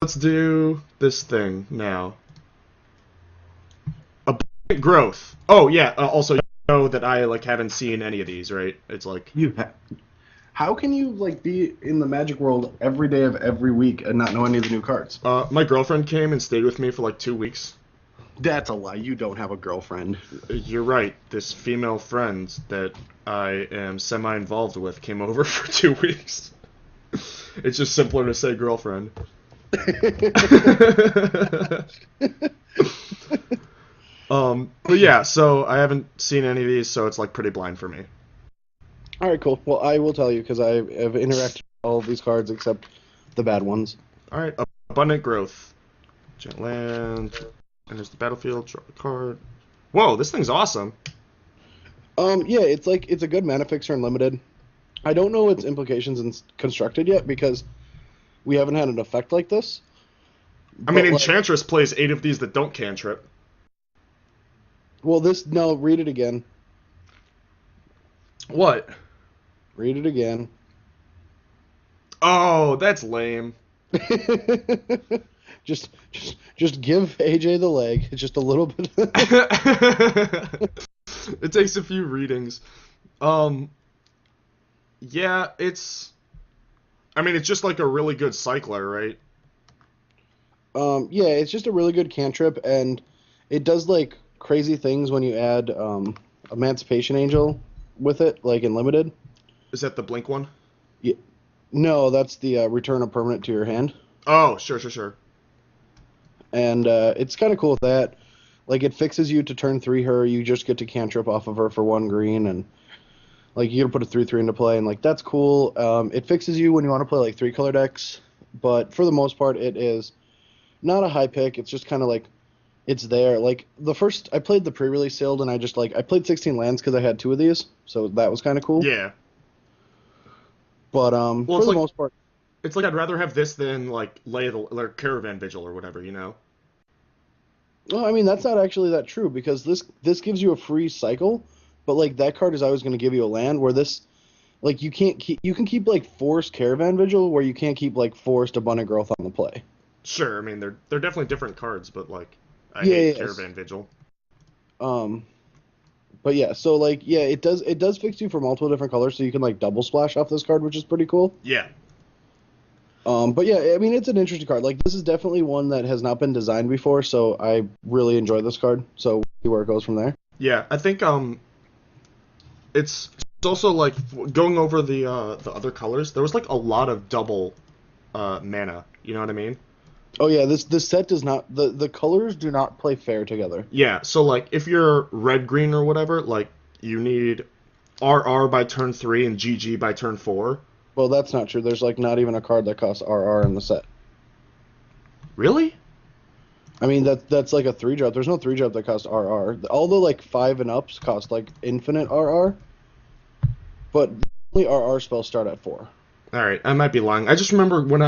let's do this thing now. Abundant growth. Oh yeah. Also, you know that I like haven't seen any of these, right? It's like You How can you like be in the Magic world every day of every week and not know any of the new cards? my girlfriend came and stayed with me for like 2 weeks. That's a lie. You don't have a girlfriend. You're right. This female friend that I am semi-involved with came over for 2 weeks. It's just simpler to say girlfriend. But yeah, so I haven't seen any of these, so it's like pretty blind for me. All right, cool. Well, I will tell you because I have interacted with all of these cards except the bad ones. All right, abundant growth, giant land, enters the battlefield, draw a card. Whoa, this thing's awesome. Yeah, it's a good mana fixer in limited. I don't know its implications in constructed yet because we haven't had an effect like this. I mean, But like, Enchantress plays 8 of these that don't cantrip. well, this no, read it again. What? Read it again. Oh, that's lame. Just give AJ the leg. Just a little bit. It takes a few readings. Um, yeah, it's. I mean, it's just like a really good cycler, right? Yeah, it's just a really good cantrip, and it does like crazy things when you add Emancipation Angel with it, like in limited. Is that the blink one? Yeah, no, that's the return a permanent to your hand, Oh, sure, sure, sure. and it's kind of cool with that. Like it fixes you to turn 3 her. You just get to cantrip off of her for 1 green, and like you get to put a 3/3 into play, and like that's cool. It fixes you when you want to play like 3-color decks, but for the most part, it is not a high pick. It's just kind of like it's there. Like the first, I played the pre-release sealed, and I played 16 lands because I had 2 of these, so that was kind of cool. Yeah. But Well, for it's the like most part, I'd rather have this than like lay the or caravan vigil or whatever, you know. well, I mean that's not actually that true because this gives you a free cycle, but like that card is always going to give you a land where this like you can keep like forced caravan vigil where you can't keep like forced abundant growth on the play. Sure, I mean they're definitely different cards, but like I Yeah, hate yes. caravan vigil. Um, but yeah, so like yeah, it does fix you for multiple different colors, so you can like double splash off this card, which is pretty cool. Yeah. But yeah, I mean it's an interesting card. Like this is definitely one that has not been designed before, so I really enjoy this card. So we'll see where it goes from there. Yeah, I think it's also like going over the other colors. There was like a lot of double mana. You know what I mean? Oh yeah, this set does not the colors do not play fair together. Yeah. So like if you're red green or whatever, like you need RR by turn 3 and GG by turn 4. Well, that's not true. There's like not even a card that costs RR in the set. Really? I mean that's like a 3-drop. There's no 3-drop that costs RR. All the like 5 and ups cost like infinite RR, but only RR spells start at 4. All right, I might be lying. I just remember when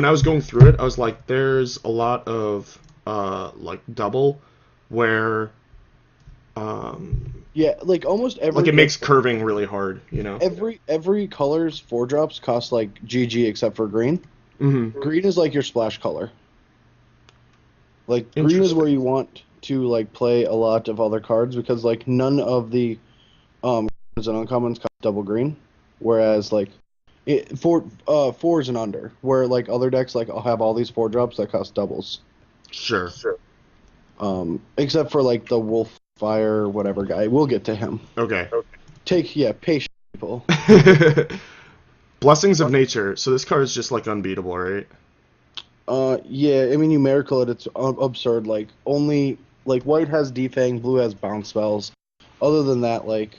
I was going through it, I was like, there's a lot of like double where Yeah, like almost like every it makes curving really hard, you know? every color's 4-drops cost like GG except for green. Mm-hmm. Green is like your splash color. Like green is Interesting. where you want to like play a lot of other cards because like none of the commons and uncommons cost double green, whereas like fours and under, where like other decks like I'll have all these 4-drops that cost doubles. Sure. Except for like the wolf fire whatever guy. We'll get to him. Okay. Patience, people. Blessings of Nature. So this card is just like unbeatable, right? Yeah, I mean numerical it's absurd. Like only like white has defang, blue has bounce spells. Other than that, like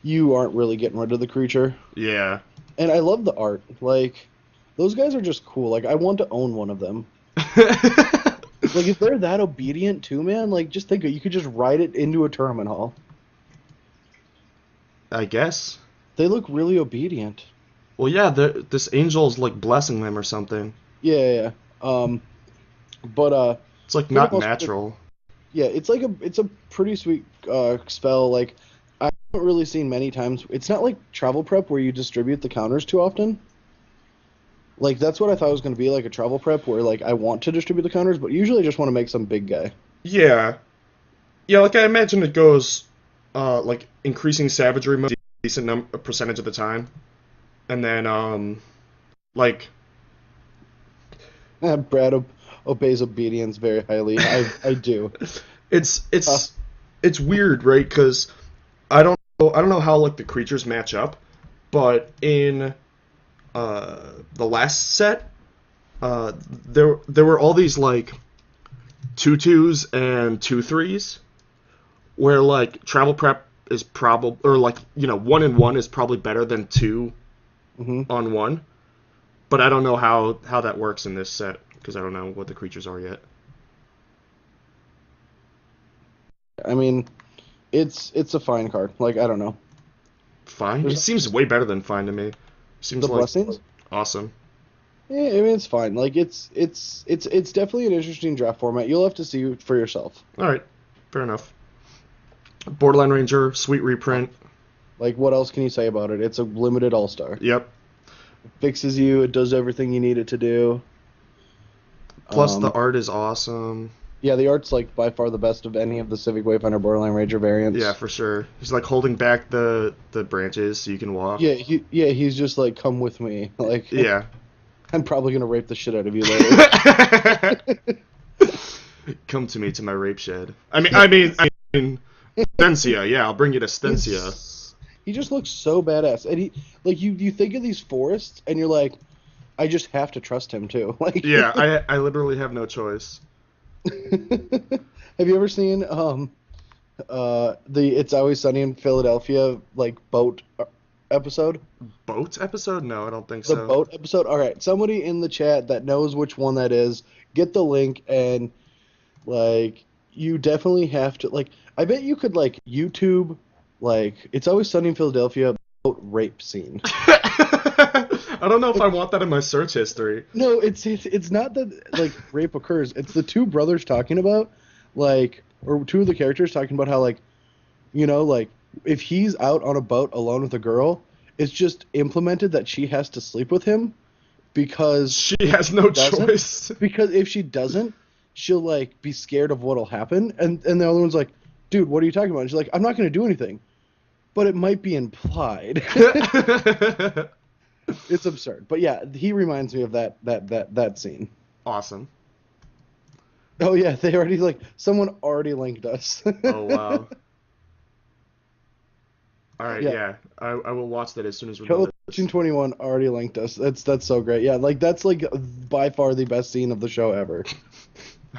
you aren't really getting rid of the creature. Yeah. And I love the art. Like those guys are just cool. Like I want to own one of them. Like if they're that obedient too, man, like just think you could just ride it into a tournament hall. I guess. They look really obedient. Well, yeah, this angel's like blessing them or something. Yeah, yeah, yeah. But It's like for the not most part, natural. yeah, it's a pretty sweet spell. Like I haven't really seen many times. It's not like travel prep where you distribute the counters too often. Like, that's what I thought it was going to be, like a travel prep where, like, I want to distribute the counters, but usually I just want to make some big guy. Yeah. Yeah, like I imagine it goes like increasing savagery mode a percentage of the time. And then like Brad obeys obedience very highly. I do. it's Uh, it's it's weird, right? Because I don't know how like the creatures match up, but in the last set, there were all these like 2/2s and 2/3s where like travel prep is probably or like 1-1 is probably better than 2-on-1, but I don't know how that works in this set because I don't know what the creatures are yet. I mean, it's a fine card. Like, I don't know. Fine, it There's seems way better than fine to me. Seems the like blessings. awesome. Yeah, I mean, it's fine. Like, it's definitely an interesting draft format. You'll have to see for yourself. All right, fair enough. Borderline Ranger, sweet reprint. Like, what else can you say about it? It's a limited all-star. Yep. It fixes you. It does everything you need it to do. Plus the Um, art is awesome. yeah, the art's like by far the best of any of the Civic Wayfinder Borderline Ranger Yeah, variants. for sure. He's like holding back the branches so you can walk. He's just like, come with me. Like, Yeah. I'm probably gonna rape the shit out of you later. Come to me to my rape shed. I mean, Stencia. Yeah, I'll bring you to Stencia. He just looks so badass, and he like you think of these forests, and you're like, I just have to trust him too. Like, Yeah, I literally have no choice. have you ever seen the It's Always Sunny in Philadelphia like boat episode? Boat episode? No, I don't think The so. boat episode. All right, somebody in the chat that knows which one that is, get the link and like you definitely have to like. I bet you could like YouTube like It's Always Sunny in Philadelphia boat rape scene. I don't know if I want that in my search history. No, it's not that like rape occurs. It's the two brothers talking about like or two of the characters talking about how like like if he's out on a boat alone with a girl, it's just implemented that she has to sleep with him because She has no doesn't choice. because if she doesn't, she'll like be scared of what'll happen and the other one's like, "Dude, what are you talking about?" And she's like, "I'm not going to do anything." But it might be implied. It's absurd. But yeah, he reminds me of that scene. Awesome. Oh yeah, they already like someone already linked us. Oh wow. All right, Yeah. yeah. I will watch that as soon as we're done. Coaching 21 already linked us. That's so great. Yeah, like that's like by far the best scene of the show ever.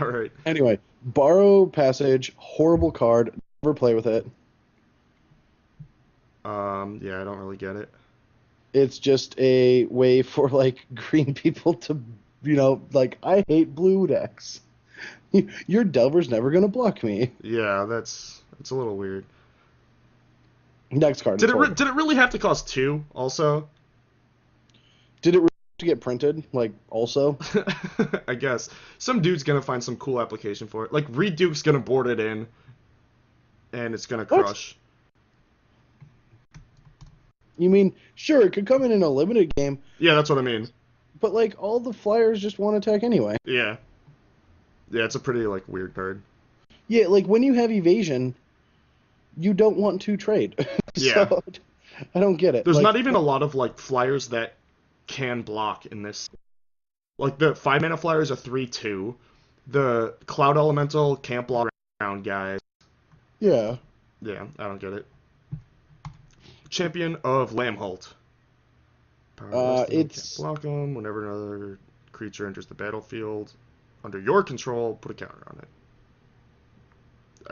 All right. Anyway, borrow passage, horrible card. Never play with it. Yeah, I don't really get it. It's just a way for like green people to, like I hate blue decks. Your Delver's never gonna block me. Yeah, it's a little weird. Next card. Did it really have to cost 2 also? Did it really have to get printed? Like also? I guess some dude's gonna find some cool application for it. Like Reed Duke's gonna board it in, and it's gonna What? crush. You mean sure it could come in a limited game, Yeah, that's what I mean. but like all the flyers just want attack anyway. Yeah, yeah, it's a pretty like weird card. Yeah, like when you have evasion, you don't want to trade. Yeah. So I don't get it. There's Like, not even a lot of like flyers that can block in this. Like the 5-mana flyers are 3/2. The Cloud Elemental can't block around guys. Yeah. Yeah, I don't get it. Champion of Lamholt. It's- Can't block them. Whenever another creature enters the battlefield under your control, put a counter on it.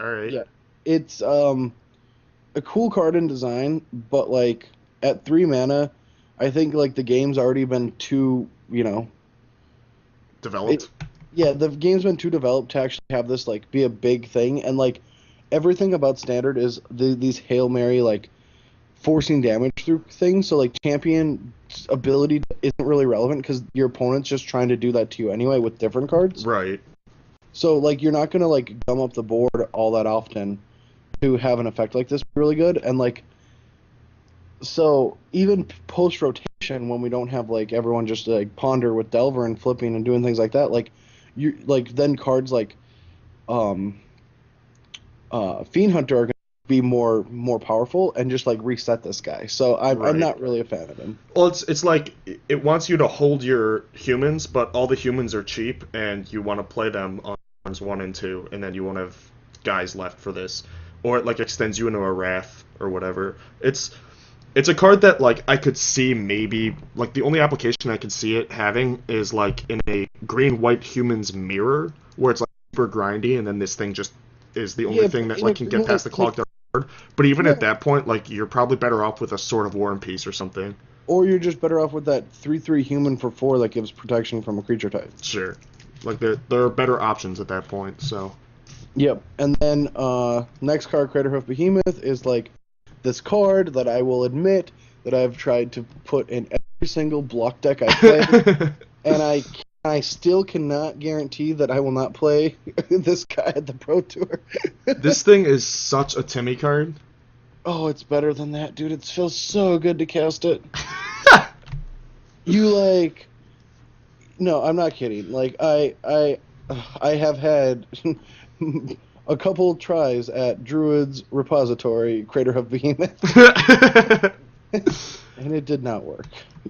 All right. Yeah. It's a cool card in design, but like at 3 mana, I think like the game's already been too, Developed. yeah, the game's been too developed to actually have this like be a big thing, and like everything about standard is these Hail Mary like forcing damage through things. So like champion's ability isn't really relevant because your opponent's just trying to do that to you anyway with different cards. Right. So like you're not gonna like gum up the board all that often to have an effect like this really good, and like So even post rotation, when we don't have like everyone just like ponder with Delver and flipping and doing things like that, like you like then cards like um Fiend Hunter are going to be more powerful and just like reset this guy. So I'm Right. not really a fan of him. Well, it's like it wants you to hold your humans, but all the humans are cheap, and you want to play them on turns 1 and 2, and then you won't have guys left for this, or it like extends you into a wrath or whatever. It's a card that like I could see maybe like the only application I could see it having is like in a green white humans mirror where it's like super grindy, and then this thing just is the only Yeah, thing but that in a like can green get past the like clogged card. But even yeah, at that point, like you're probably better off with a Sword of War and Peace or something. or you're just better off with that 3/3 human for 4 that gives protection from a creature type. Sure. Like there are better options at that point. So Yep. And then next card, Craterhoof Behemoth, is like this card that I will admit that I've tried to put in every single block deck I play, and I still cannot guarantee that I will not play this guy at the Pro Tour. this thing is such a Timmy card. Oh, it's better than that, dude. It feels so good to cast it. You like no, I'm not kidding. Like I have had a couple tries at Druid's repository, Craterhoof Behemoth, and it did not work.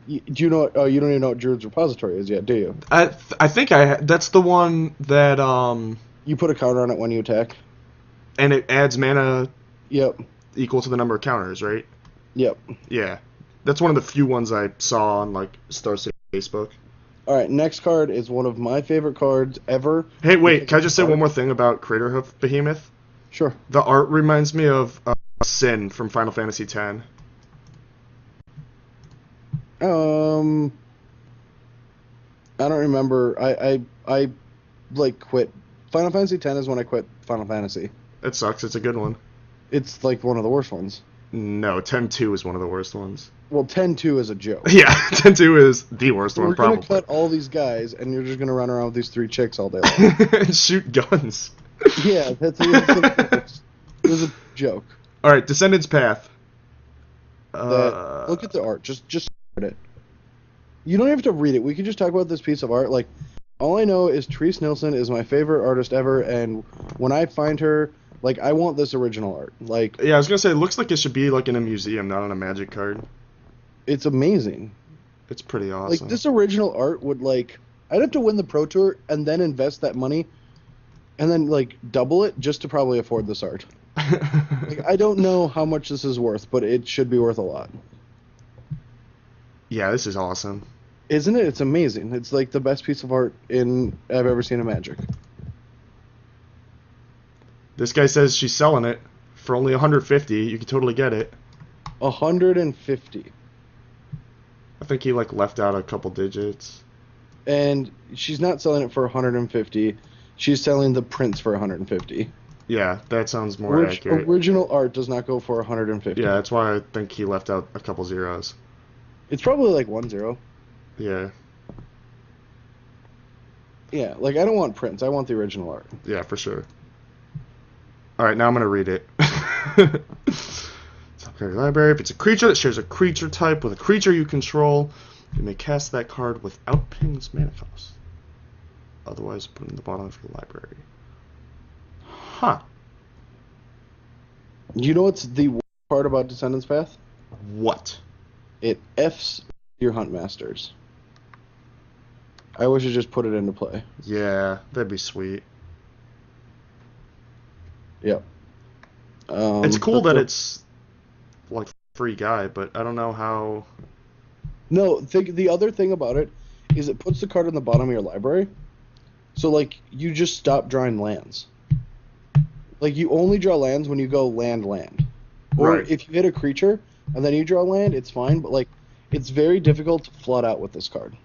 Do you know? Oh, you don't even know what Druid's repository is yet, do you? I think that's the one that You put a counter on it when you attack. and it adds mana Yep. equal to the number of counters, right? Yep. Yeah. That's one of the few ones I saw on like Star City Facebook. All right. Next card is one of my favorite cards ever. Hey, wait, can I just say one more thing about Craterhoof Behemoth? Sure. The art reminds me of Sin from Final Fantasy X. Um, I don't remember. I like quit. Final Fantasy X is when I quit Final Fantasy. It sucks. It's a good one. It's like one of the worst ones. No, 10-2 is one of the worst ones. Well, 10-2 is a joke. Yeah, 10-2 is the worst one, We're gonna probably. cut all these guys, and you're just gonna run around with these 3 chicks all day long. And shoot guns. Yeah, it was a joke. All right, Descendants Path. Look at the art. Just read it. You don't have to read it. We could just talk about this piece of art. Like, all I know is Therese Nilsson is my favorite artist ever, and when I find her, like, I want this original art. Like, Yeah, I was gonna say, it looks like it should be like in a museum, not on a Magic card. it's amazing. It's pretty Like, awesome. this original art would, like, I'd have to win the Pro Tour and then invest that money and then, like, double it just to probably afford this art. Like, I don't know how much this is worth, but it should be worth a lot. Yeah, this is awesome. Isn't it? It's amazing. It's like the best piece of art I've ever seen in Magic. This guy says she's selling it for only 150. You can totally get it. 150. I think he like left out a couple digits. And she's not selling it for 150. She's selling the prints for 150. Yeah, that sounds more accurate. Original art does not go for 150. Yeah, that's why I think he left out a couple zeros. It's probably like 1-0. Yeah, Yeah, like I don't want prints. I want the original art. yeah, for sure. All right, now I'm gonna read it. Subcard library. If it's a creature that shares a creature type with a creature you control, you may cast that card without paying its mana cost. Otherwise, put it in the bottom of your library. Huh. You know what's the worst part about Descendants Path? What? It F's your Hunt Masters. I wish I just put it into play. Yeah, that'd be sweet. Yep. It's cool that it's like free guy, but I don't know how. No, the other thing about it is it puts the card in the bottom of your library. So, like, you just stop drawing lands. Like, you only draw lands when you go land. Or Right. if you hit a creature and then you draw land, it's fine. But, like, it's very difficult to flood out with this card.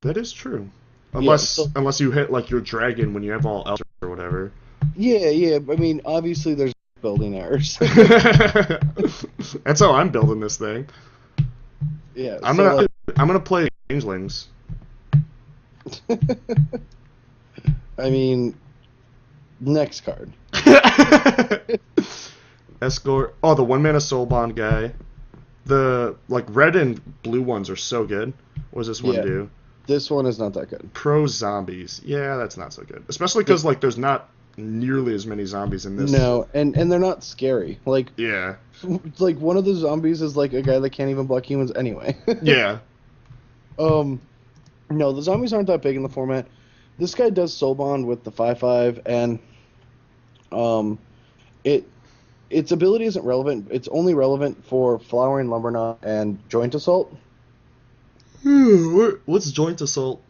That is true. Yeah, Unless you hit like your dragon when you have all else or whatever. Yeah. I mean, obviously there's building errors. That's how I'm building this thing. Yeah. I'm gonna play Changelings. I mean, next card. Escort. Oh, the 1 mana soul bond guy. The like red and blue ones are so good. What does this one Yeah, do? this one is not that good. Pro zombies. Yeah, that's not so good. Especially because like there's not nearly as many zombies in this. No, and they're not scary. Like Yeah. like one of the zombies is like a guy that can't even block humans anyway. Yeah. um, no, the zombies aren't that big in the format. This guy does soul bond with the 5/5, and um, it its ability isn't relevant. It's only relevant for flowering lumber knot and joint assault. What's joint assault?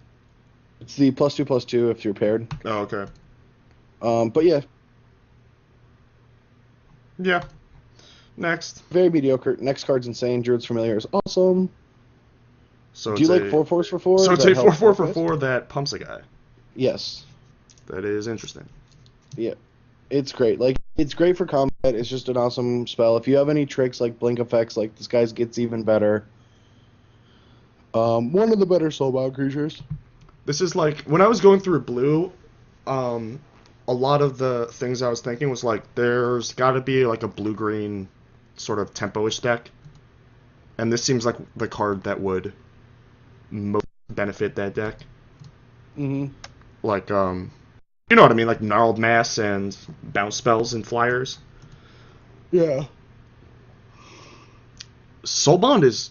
It's the +2/+2 if you're paired. Oh, okay. But yeah, Yeah. Next. very mediocre. Next card's insane. Druid's Familiar is awesome. So Do you like 4/4s for 4? So it's that a help 4/4 for guys? 4 that pumps a guy. Yes. That is interesting. Yeah. It's great. Like, it's great for combat. It's just an awesome spell. If you have any tricks like blink effects, like this guy's gets even better. One of the better soulbound creatures. This is like when I was going through blue, a lot of the things I was thinking was like there's got to be like a blue-green sort of tempo-ish deck, and this seems like the card that would most benefit that deck. Mm-hmm. Like you know what I mean, like gnarled mass and bounce spells and flyers. Yeah. Soulbond is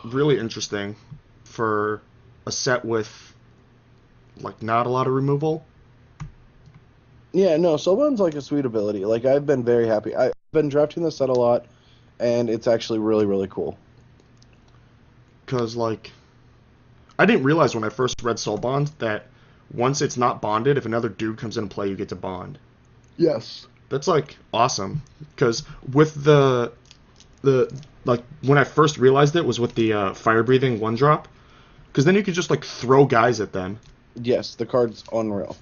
really interesting for a set with like not a lot of removal. Yeah, no, Soulbound's like a sweet ability. Like, I've been very happy. I've been drafting this set a lot, and it's actually really, really cool. Because like I didn't realize when I first read Soulbond that once it's not bonded, if another dude comes in play, you get to bond. Yes. That's like awesome. Because with the like when I first realized it was with the fire breathing 1-drop. Because then you could just like throw guys at them. Yes, the card's unreal.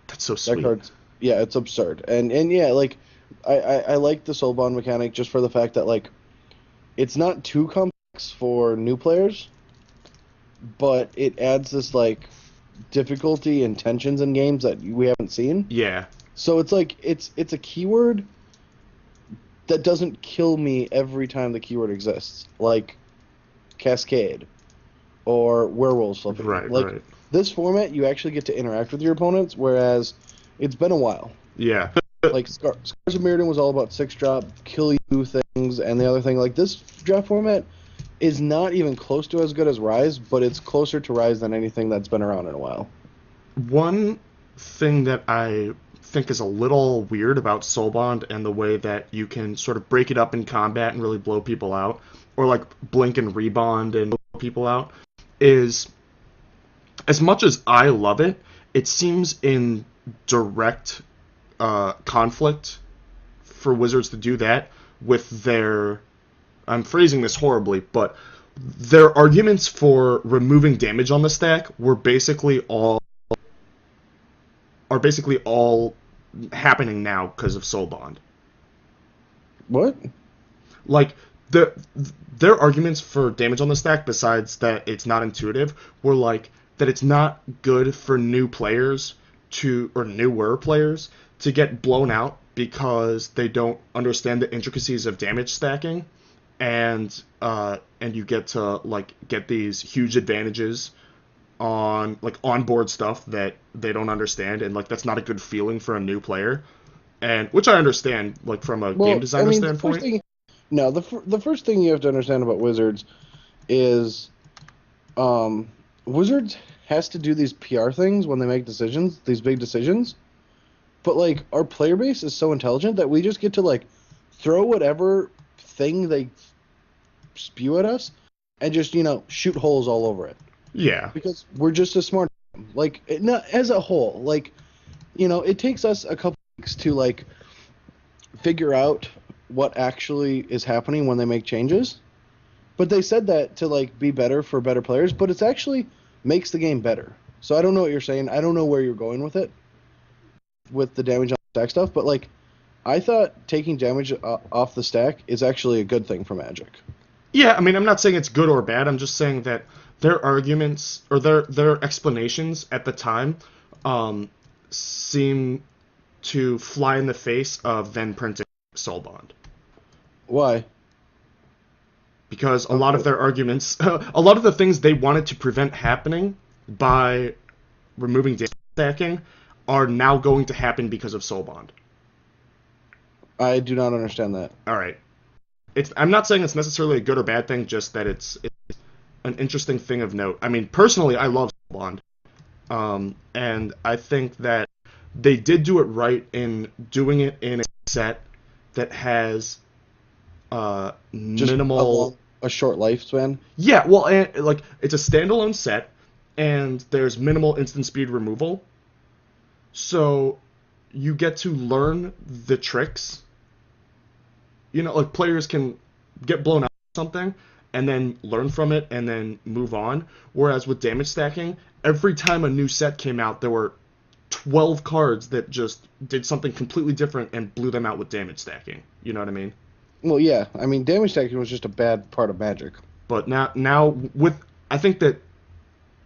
That's so That sweet. card's, yeah, it's absurd. And yeah, like, I like the Soulbound mechanic just for the fact that, like, it's not too complex for new players, but it adds this, like, difficulty and tensions in games that we haven't seen. Yeah. So it's like it's a keyword that doesn't kill me every time the keyword exists, like Cascade or Werewolves flipping. Right. Like, Right. this format, you actually get to interact with your opponents, whereas it's been a while. Yeah. Like Scars of Mirrodin was all about 6-drop, kill you things, and the other thing. Like, this draft format is not even close to as good as Rise, but it's closer to Rise than anything that's been around in a while. One thing that I think is a little weird about Soulbond and the way that you can sort of break it up in combat and really blow people out, or like blink and rebond and blow people out, is as much as I love it, it seems in direct conflict for Wizards to do that with their, I'm phrasing this horribly, but their arguments for removing damage on the stack are basically all happening now because of Soulbond. What? Like their arguments for damage on the stack, besides that it's not intuitive, were like that it's not good for new players or newer players to get blown out because they don't understand the intricacies of damage stacking, and you get to like get these huge advantages on like onboard stuff that they don't understand, and like that's not a good feeling for a new player, and which I understand like from a game designer standpoint. The first thing you have to understand about Wizards is Wizards has to do these PR things when they make decisions, these big decisions. But like, our player base is so intelligent that we just get to like throw whatever thing they spew at us and just, shoot holes all over it. Yeah. Because we're just as smart. Like, not as a whole. Like, it takes us a couple weeks to like figure out what actually is happening when they make changes. But they said that to like be better for better players, but it's actually makes the game better. So I don't know what you're saying. I don't know where you're going with it, with the damage on the stack stuff, but like, I thought taking damage off the stack is actually a good thing for Magic. Yeah, I mean, I'm not saying it's good or bad. I'm just saying that their arguments or their explanations at the time seem to fly in the face of then printing Soulbond. Why? because a lot of their arguments, a lot of the things they wanted to prevent happening by removing damage stacking are now going to happen because of Soul Bond. I do not understand that. All right. I'm not saying it's necessarily a good or bad thing, just that it's an interesting thing of note. I mean, personally, I love Soul Bond. And I think that they did do it right in doing it in a set that has minimal... a short lifespan? Yeah, well, like, it's a standalone set, and there's minimal instant speed removal. So you get to learn the tricks. You know, like, players can get blown out or something, and then learn from it, and then move on. Whereas with damage stacking, every time a new set came out, there were 12 cards that just did something completely different and blew them out with damage stacking. You know what I mean? Well, yeah. I mean, damage stacking was just a bad part of Magic. But now with... I think that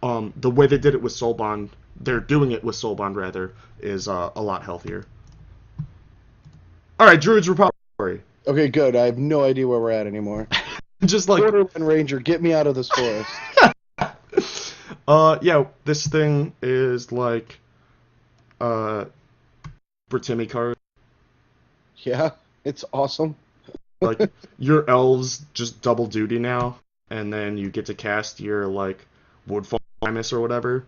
the way they did it with Soul Bond, they're doing it with Soul Bond, rather, is a lot healthier. Alright, Druid's Repository. Okay, good. I have no idea where we're at anymore. Just like... Borderland Ranger, get me out of this forest. Yeah, this thing is like... for Timmy card. Yeah, it's awesome. Like, your elves just double duty now, and then you get to cast your, like, Woodfall Primus or whatever.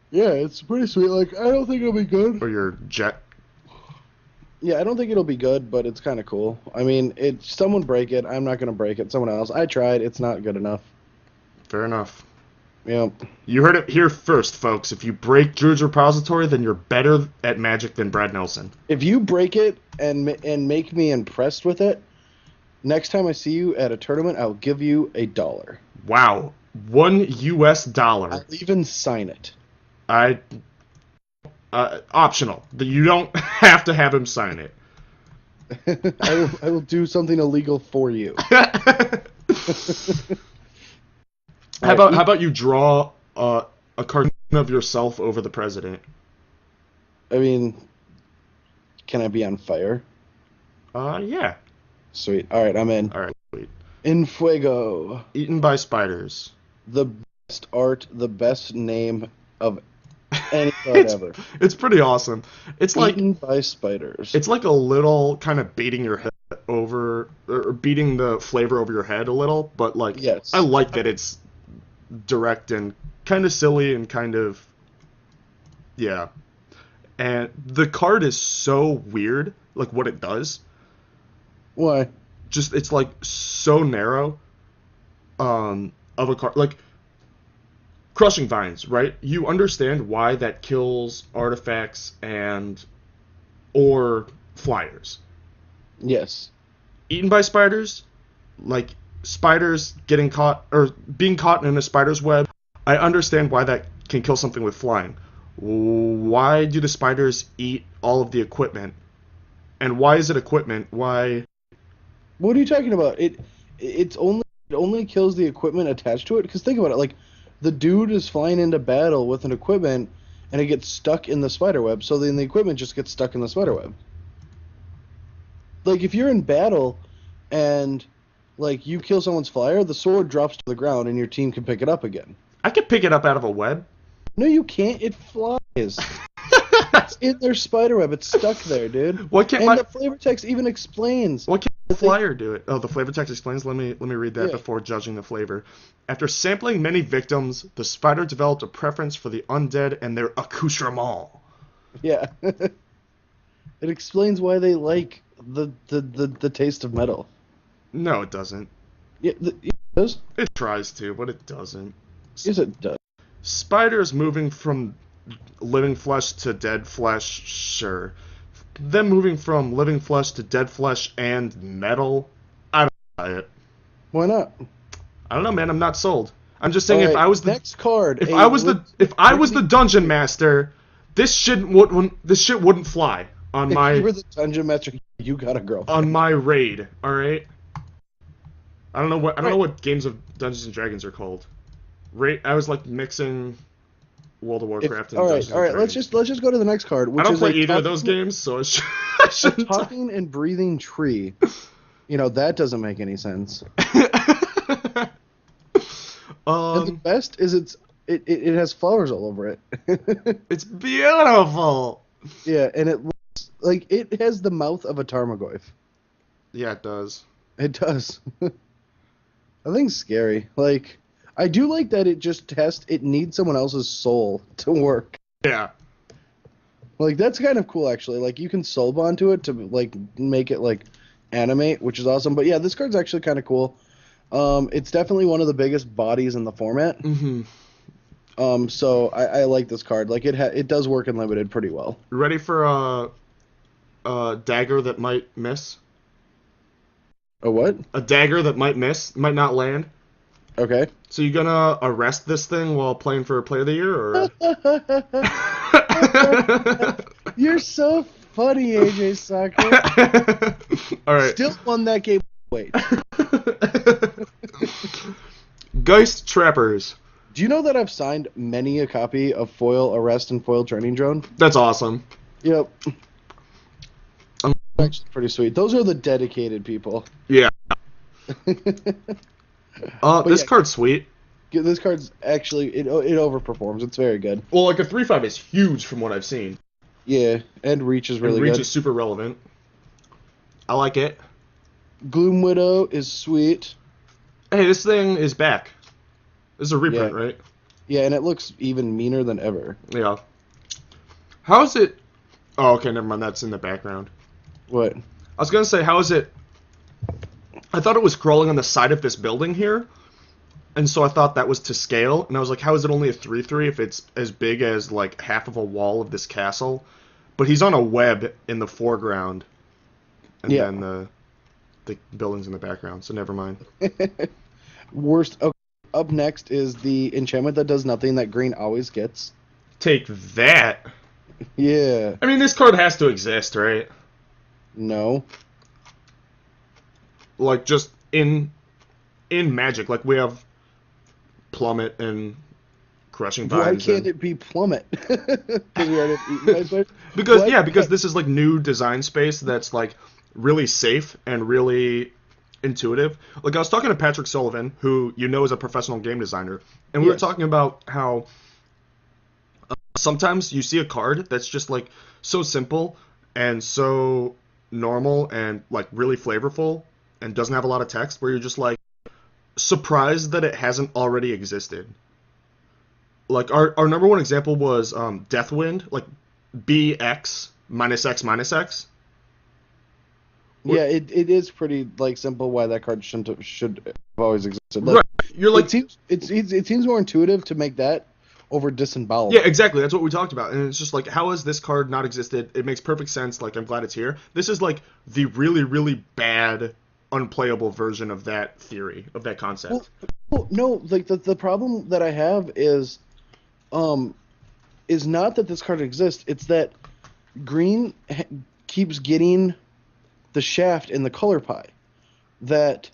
Yeah, it's pretty sweet. Like, I don't think it'll be good. Or your Jet. Yeah, I don't think it'll be good, but it's kind of cool. I mean, someone break it. I'm not going to break it. Someone else. I tried. It's not good enough. Fair enough. Yep. You heard it here first, folks. If you break Druid's Repository, then you're better at Magic than Brad Nelson. If you break it and make me impressed with it, next time I see you at a tournament, I'll give you $1. Wow. $1. I'll even sign it. Optional. You don't have to have him sign it. I will do something illegal for you. How about you draw a cartoon of yourself over the president? I mean, can I be on fire? Yeah. Sweet. All right, I'm in. All right, sweet. In Fuego. Eaten by spiders. The best art, the best name of any card ever. It's pretty awesome. It's like Eaten by spiders. It's like a little kind of beating your head over, or beating the flavor over your head a little, but like, yes. I like that it's direct and kind of silly and kind of, yeah. And the card is so weird, like what it does. Why? Just, it's like so narrow of a card. Like, Crushing Vines, right? You understand why that kills artifacts or flyers. Yes. Eaten by spiders, like spiders getting caught or being caught in a spider's web. I understand why that can kill something with flying. Why do the spiders eat all of the equipment? And why is it equipment? Why? What are you talking about? It only kills the equipment attached to it. Because think about it, like the dude is flying into battle with an equipment, and it gets stuck in the spider web. So then the equipment just gets stuck in the spider web. Like if you're in battle, and like you kill someone's flyer, the sword drops to the ground, and your team can pick it up again. I could pick it up out of a web. No, you can't. It flies. It's in their spider web. It's stuck there, dude. What can't and the flavor text even explains. What can't the flyer do it? Oh, the flavor text explains. Let me read that before judging the flavor. After sampling many victims, the spider developed a preference for the undead and their accoutrement. Yeah. It explains why they like the taste of metal. No, it doesn't. Yeah, it does. It tries to, but it doesn't. Yes, it does. Spiders moving from living flesh to dead flesh, sure. Them moving from living flesh to dead flesh and metal, I don't buy it. Why not? I don't know, man. I'm not sold. I'm just saying, right, if I was the next card, if I was the dungeon master, this shit wouldn't fly on my. If you were the dungeon master, you got a girlfriend. On my raid, all right. I don't know what games of Dungeons and Dragons are called. I was like mixing World of Warcraft and Dungeons and Dragons. All right. Let's just go to the next card. Which I don't is play like either of those games, so I shouldn't. Talking and breathing tree. You know that doesn't make any sense. And the best is it has flowers all over it. It's beautiful. Yeah, and it looks like it has the mouth of a Tarmogoyf. Yeah, it does. It does. I think it's scary. Like, I do like that it needs someone else's soul to work. Yeah. Like, that's kind of cool, actually. Like, you can soul bond to it to, like, make it, like, animate, which is awesome. But yeah, this card's actually kind of cool. It's definitely one of the biggest bodies in the format. Mm-hmm. So I like this card. Like, it does work in limited pretty well. Ready for a dagger that might miss? A what? A dagger that might miss, might not land. Okay. So you gonna arrest this thing while playing for Player of the Year, or? You're so funny, AJ Sacher. All right. Still won that game. Wait. Geist Trappers. Do you know that I've signed many a copy of Foil Arrest and Foil Training Drone? That's awesome. Yep. Actually pretty sweet. Those are the dedicated people. Yeah. This yeah, card's sweet. This card's actually it overperforms. It's very good. Well, like a 3/5 is huge from what I've seen. Yeah, and reach is really and reach good. is super relevant. I like it. Gloom Widow is sweet. Hey, this thing is back. This is a reprint, Yeah. right? Yeah, and it looks even meaner than ever. Yeah. How is it? Oh, okay, never mind. That's in the background. What? I was gonna say, how is it? I thought it was crawling on the side of this building here, and so I thought that was to scale. And I was like, how is it only a 3/3 if it's as big as like half of a wall of this castle? But he's on a web in the foreground, and Yeah. then the building's in the background. So never mind. Worst. Okay. Up next is the enchantment that does nothing that green always gets. Take that. Yeah. I mean, this card has to exist, right? No. Like just in Magic, like we have Plummet and Crushing Why Vines. can't it be Plummet? Because we already have Eaten Spider? Because What? yeah, because this is like new design space that's like really safe and really intuitive. Like I was talking to Patrick Sullivan, who you know is a professional game designer, and we were Yes. talking about how sometimes you see a card that's just like so simple and so normal and like really flavorful and doesn't have a lot of text, where you're just like surprised that it hasn't already existed. Like our number one example was Deathwind, like BX minus X minus X. Yeah, it is pretty like simple why that card should have always existed. Like, Right. You're like, it seems more intuitive to make that over Disembowelment. yeah, exactly. That's what we talked about. And it's just like, how has this card not existed? It makes perfect sense. Like, I'm glad it's here. This is like the really, really bad, unplayable version of that theory, of that concept. Well, no, like the problem that I have is not that this card exists. It's that green keeps getting the shaft in the color pie. That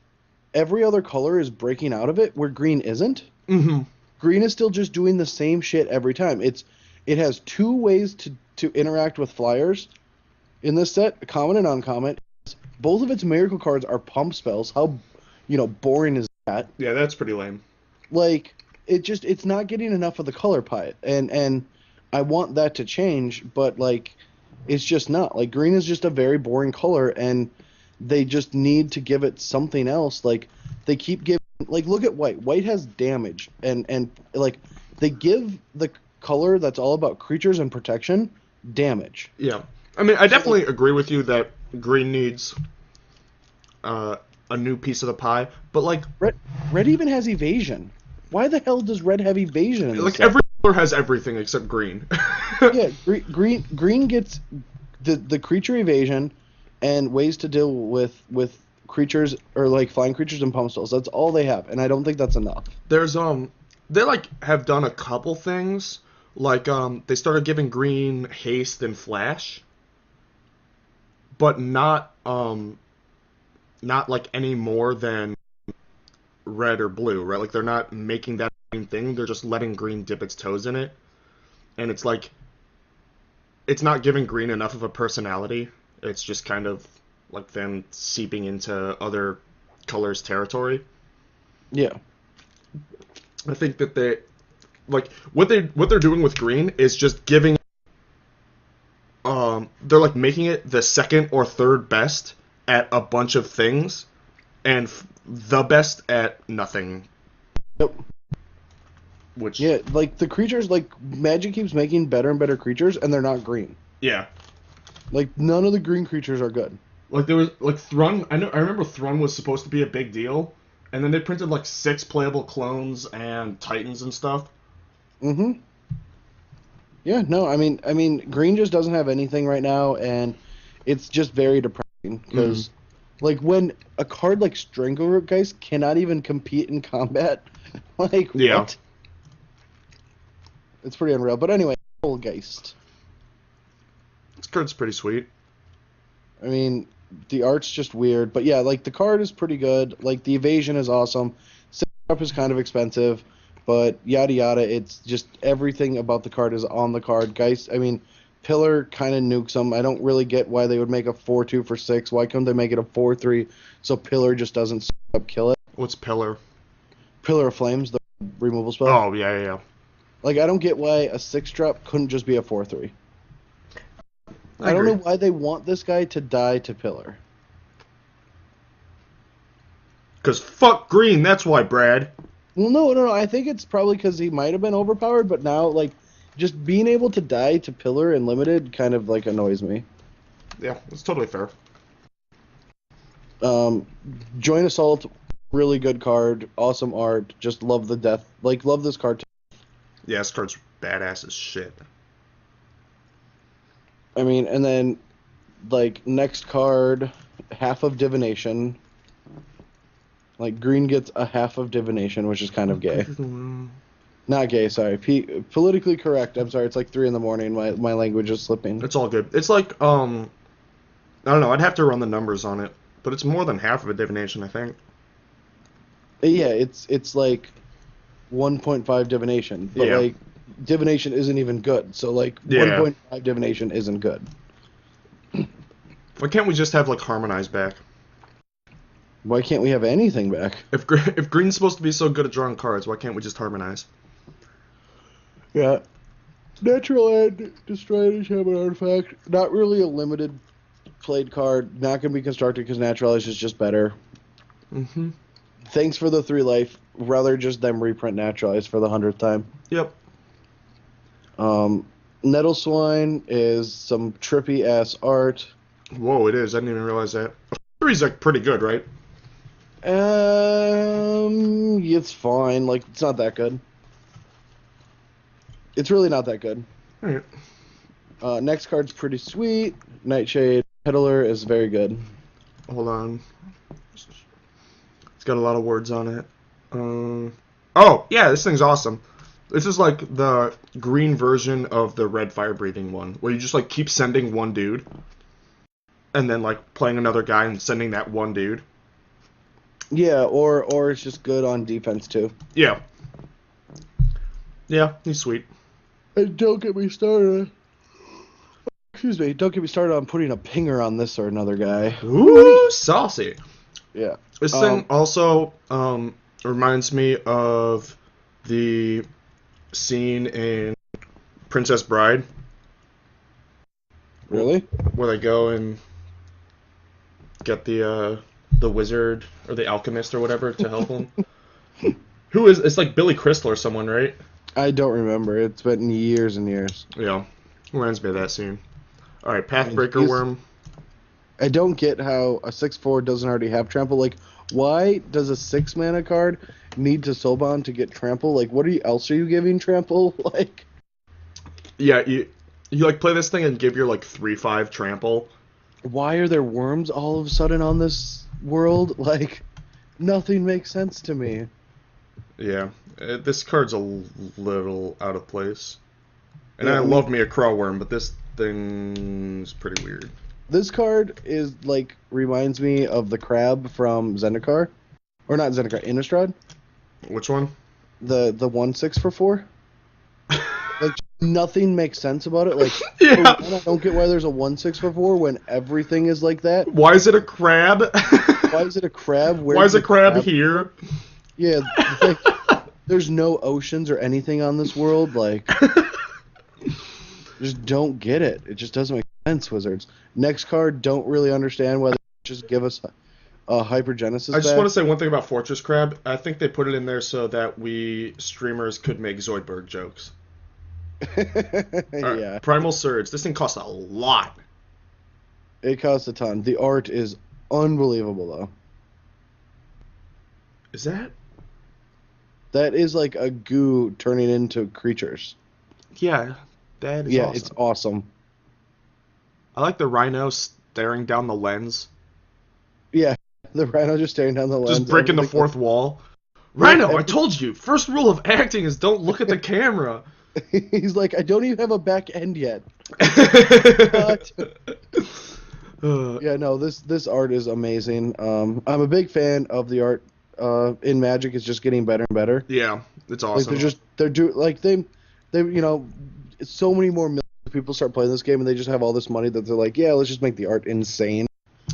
every other color is breaking out of it, where green isn't. Mm-hmm. Green is still just doing the same shit every time. It has two ways to interact with flyers in this set, common and uncommon. Both of its miracle cards are pump spells. How boring is that? Yeah, that's pretty lame. Like it's not getting enough of the color pie, and I want that to change, but like it's just not. Like green is just a very boring color, and they just need to give it something else. Like they keep giving, like look at white. White has damage, and like they give the color that's all about creatures and protection damage. Yeah. I mean, I definitely agree with you that green needs a new piece of the pie, but like Red even has evasion. Why the hell does red have evasion in this like set? every color has everything except green. Yeah, green gets the creature evasion and ways to deal with creatures or like flying creatures and pump spells. That's all they have, and I don't think that's enough. There's they like have done a couple things. Like they started giving green haste and flash, but not like any more than red or blue, right? Like they're not making that same thing. They're just letting green dip its toes in it. And it's like it's not giving green enough of a personality. It's just kind of like them seeping into other colors' territory. Yeah. I think that they like what they're doing with green is just giving they're like making it the second or third best at a bunch of things and the best at nothing. Yep. Which Yeah, like the creatures, like Magic keeps making better and better creatures, and they're not green. yeah. Like none of the green creatures are good. Like there was like Thrun. I remember Thrun was supposed to be a big deal, and then they printed like 6 playable clones and Titans and stuff. Mm-hmm. Yeah, no, I mean, green just doesn't have anything right now, and it's just very depressing because, like, when a card like Stranglegeist cannot even compete in combat, like, Yeah. what? It's pretty unreal. But anyway, Geist. This card's pretty sweet. I mean, the art's just weird, but yeah, like the card is pretty good. Like the evasion is awesome. Setup is kind of expensive, but yada yada. It's just everything about the card is on the card. Guys, I mean, Pillar kind of nukes them. I don't really get why they would make a 4/2 for 6. Why couldn't they make it a 4/3 so Pillar just doesn't up kill it? What's Pillar? Pillar of Flames, the removal spell. Oh yeah. Like I don't get why a 6-drop couldn't just be a 4/3. I don't agree. know why they want this guy to die to Pillar. Because fuck green, that's why, Brad. Well, no. I think it's probably because he might have been overpowered, but now, like, just being able to die to Pillar and Limited kind of, like, annoys me. Yeah, it's totally fair. Joint Assault, really good card, awesome art, just love the death. Like, love this card, too. Yeah, this card's badass as shit. I mean, and then, like, next card, half of Divination. Like, green gets a half of Divination, which is kind of gay. Not gay, sorry. Politically correct. I'm sorry, it's like 3 in the morning. My language is slipping. It's all good. It's like, I don't know, I'd have to run the numbers on it. But it's more than half of a divination, I think. Yeah, it's like 1.5 Divination. But, Yeah. like, Divination isn't even good. So, like, Yeah. 1.5 Divination isn't good. Why can't we just have, like, Harmonize back? Why can't we have anything back? If green's supposed to be so good at drawing cards, why can't we just Harmonize? Yeah. Natural End, Destroy an Enchantment Artifact. Not really a limited played card. Not going to be constructed because Natural Edge is just better. Mm-hmm. Thanks for the 3 life. Rather just them reprint Natural Edge for the 100th time. Yep. Nettle Swine is some trippy ass art. Whoa, it is. I didn't even realize that. 3's like pretty good, right? It's fine. Like, it's not that good. It's really not that good. Alright. Next card's pretty sweet. Nightshade Peddler is very good. Hold on. It's got a lot of words on it. Oh, yeah, this thing's awesome. This is like the green version of the red fire breathing one, where you just like keep sending one dude, and then like playing another guy and sending that one dude. Yeah, or it's just good on defense too. Yeah. Yeah, he's sweet. And don't get me started. Excuse me. Don't get me started on putting a pinger on this or another guy. Ooh, saucy. Yeah. This thing also reminds me of the scene in Princess Bride. Really? Where they go and get the wizard or the alchemist or whatever to help them. It's like Billy Crystal or someone, right? I don't remember. It's been years and years. Yeah. Reminds me of that scene. Alright, Pathbreaker Worm. I don't get how a 6/4 doesn't already have trample. Like, why does a 6-mana card need to soulbound to get trample? Like, what else are you giving trample? Like, yeah, you like play this thing and give your like 3/5 trample. Why are there worms all of a sudden on this world? Like, nothing makes sense to me. Yeah, this card's a little out of place. And Yeah, I love me a Crow Worm, but this thing's pretty weird. This card is like reminds me of the crab from Zendikar, or not Zendikar, Innistrad. Which one? The 1/6 for 4. Like, nothing makes sense about it. Like, Yeah. I don't get why there's a 1/6 for 4 when everything is like that. Why is it a crab? Why is it a crab? Why is a crab here? Yeah, like, There's no oceans or anything on this world. Like, just don't get it. It just doesn't make sense, Wizards. Next card, don't really understand whether just give us a I Hypergenesis just want back. to say one thing about Fortress Crab. I think they put it in there so that we streamers could make Zoidberg jokes. All right, Yeah, Primal Surge. This thing costs a lot. it costs a ton. The art is unbelievable, though. Is that? That is like a goo turning into creatures. Yeah, that is Yeah, awesome. it's awesome. I like the rhino staring down the lens, Yeah, the rhino just staring down the lens. just breaking the everything fourth wall. Yeah, Rhino, I told you. First rule of acting is don't look at the camera. He's like, I don't even have a back end yet. What? Yeah, no, this art is amazing. I'm a big fan of the art. In Magic, it's just getting better and better. Yeah, it's Like awesome. they so many more millions of people start playing this game, and they just have all this money that they're like, yeah, let's just make the art insane.